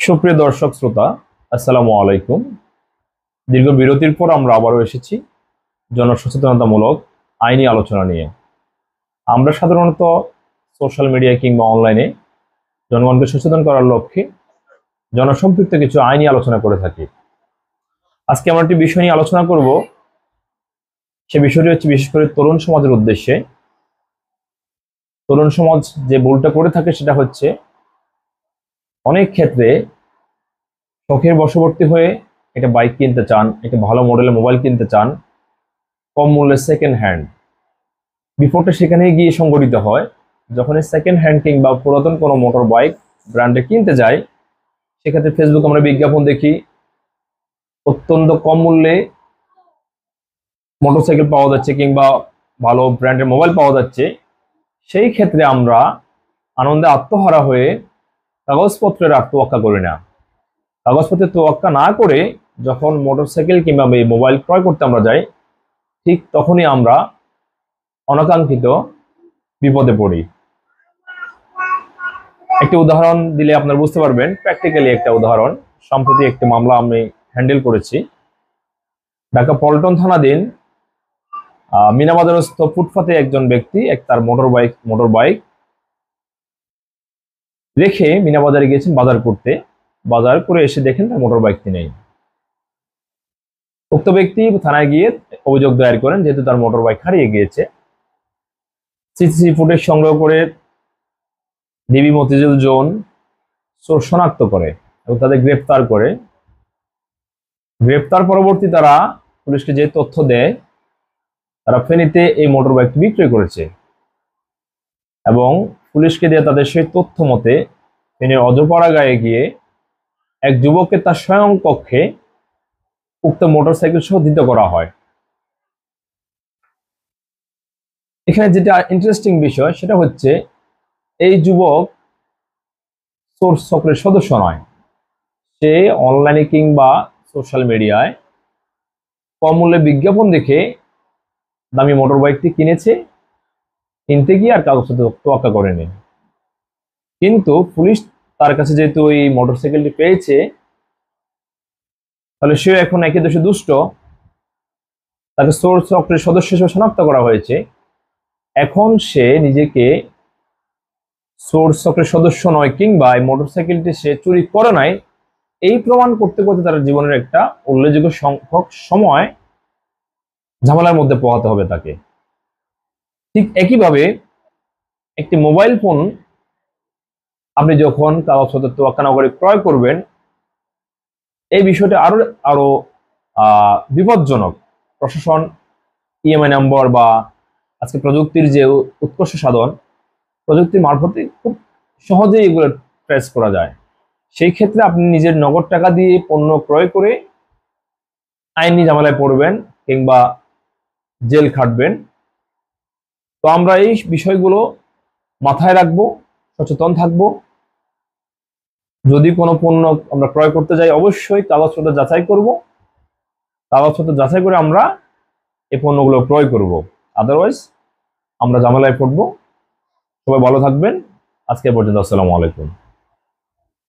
সুপ্রিয় দর্শক শ্রোতা, আসসালামু আলাইকুম। দীর্ঘ বিরতির পর আমরা আবারও এসেছি জনসচেতনতামূলক আইনি আলোচনা নিয়ে। আমরা সাধারণত সোশ্যাল মিডিয়া কিংবা অনলাইনে জনগণকে সচেতন করার লক্ষ্যে জনসম্পৃক্ত কিছু আইনি আলোচনা করে থাকি। আজকে আমরা একটি বিষয় নিয়ে আলোচনা করব। সে বিষয়টি হচ্ছে বিশেষ করে তরুণ সমাজের উদ্দেশ্যে। তরুণ সমাজ যে ভুলটা করে থাকে সেটা হচ্ছে অনেক ক্ষেত্রে শখের বশবর্তী হয়ে একটা বাইক কিনতে চান, একটা ভালো মডেলের মোবাইল কিনতে চান, কম মূল্যে সেকেন্ড হ্যান্ড। বিপদটা সেখানে গিয়ে সংঘটিত হয় যখন সেকেন্ড হ্যান্ড কিংবা পুরাতন কোনো মোটর বাইক ব্র্যান্ডে কিনতে যায়। সেক্ষেত্রে ফেসবুক আমরা বিজ্ঞাপন দেখি অত্যন্ত কম মূল্যে মোটরসাইকেল পাওয়া যাচ্ছে কিংবা ভালো ব্র্যান্ডের মোবাইল পাওয়া যাচ্ছে। সেই ক্ষেত্রে আমরা আনন্দে আত্মহারা হয়ে কাগজপত্রের তোয়াক্কা করি না। কাগজপত্রের তোয়াক্কা না করে যখন মোটরসাইকেল কিংবা এই মোবাইল ক্রয় করতে আমরা যাই, ঠিক তখনই আমরা অনাকাঙ্ক্ষিত বিপদে পড়ি। একটি উদাহরণ দিলে আপনারা বুঝতে পারবেন, প্র্যাকটিক্যালি একটা উদাহরণ। সম্প্রতি একটি মামলা আমি হ্যান্ডেল করেছি। ঢাকা পল্টন থানাধীন মিনাবাজারস্থ ফুটপাতে একজন ব্যক্তি তার মোটর বাইক রেখে মিনাবাজারে গিয়েছেন বাজার করতে। বাজার করে এসে দেখেন তার মোটর বাইকটি নেই। উক্ত ব্যক্তি থানায় গিয়ে অভিযোগ দায়ের করেন যেহেতু তার মোটর বাইক হারিয়ে গিয়েছে। সিসিটিভি ফুটেজ সংগ্রহ করে ডিবি মতিঝিল জোন চোর শনাক্ত করে এবং তাদের গ্রেপ্তার করে। গ্রেপ্তার পরবর্তী তারা পুলিশকে যে তথ্য দেয়, তারা ফেনীতে এই মোটর বাইকটি বিক্রয় করেছে এবং পুলিশকে দিয়ে তাদের সেই তথ্য মতে ফেনীর অজপাড়া গায়ে গিয়ে এক যুবককে তার স্বয়ং কক্ষে উক্ত মোটরসাইকেল সহ ধৃত করা হয়। এখানে যেটা ইন্টারেস্টিং বিষয় সেটা হচ্ছে এই যুবক চোর চক্রের সদস্য নয়। সে অনলাইনে কিংবা সোশ্যাল মিডিয়ায় কম মূল্যে বিজ্ঞাপন দেখে দামি মোটর বাইকটি কিনেছে, কিনতে গিয়ে আর কাগজপত্র তোয়াক্কা করেনি। কিন্তু পুলিশ তার কাছে যেহেতু ওই মোটরসাইকেলটি পেয়েছে, তাহলে সে এখন একই দোষে দুষ্ট, তাকে চোর চক্রের সদস্য হিসেবে শনাক্ত করা হয়েছে। এখন সে নিজেকে চোর চক্রের সদস্য নয় কিংবা এই মোটরসাইকেলটি সে চুরি করে নাই এই প্রমাণ করতে করতে তার জীবনের একটা উল্লেখযোগ্য সংখ্যক সময় ঝামেলার মধ্যে পোহাতে হবে তাকে। ঠিক একইভাবে একটি মোবাইল ফোন আপনি যখন কাগজপত্র তোয়াক্কা না করে ক্রয় করবেন, এই বিষয়টা আরো আরো বিপজ্জনক। প্রশাসন ইএমআই নাম্বার বা আজকে প্রযুক্তির যে উৎকর্ষ সাধন, প্রযুক্তির মারফতে খুব সহজেই এগুলো ট্রেস করা যায়। সেই ক্ষেত্রে আপনি নিজের নগদ টাকা দিয়ে পণ্য ক্রয় করে আইনি ঝামেলায় পড়বেন কিংবা জেল খাটবেন। তো আমরা এই বিষয়গুলো মাথায় রাখবো, সচেতন থাকবো। যদি কোনো পণ্য আমরা ক্রয় করতে যাই অবশ্যই কাগজপত্র যাচাই করব। কাগজপত্র যাচাই করে আমরা এই পণ্যগুলো ক্রয় করব, আদারওয়াইজ আমরা ঝামেলায় পড়বো। সবাই ভালো থাকবেন। আজকে পর্যন্ত আসসালামু আলাইকুম।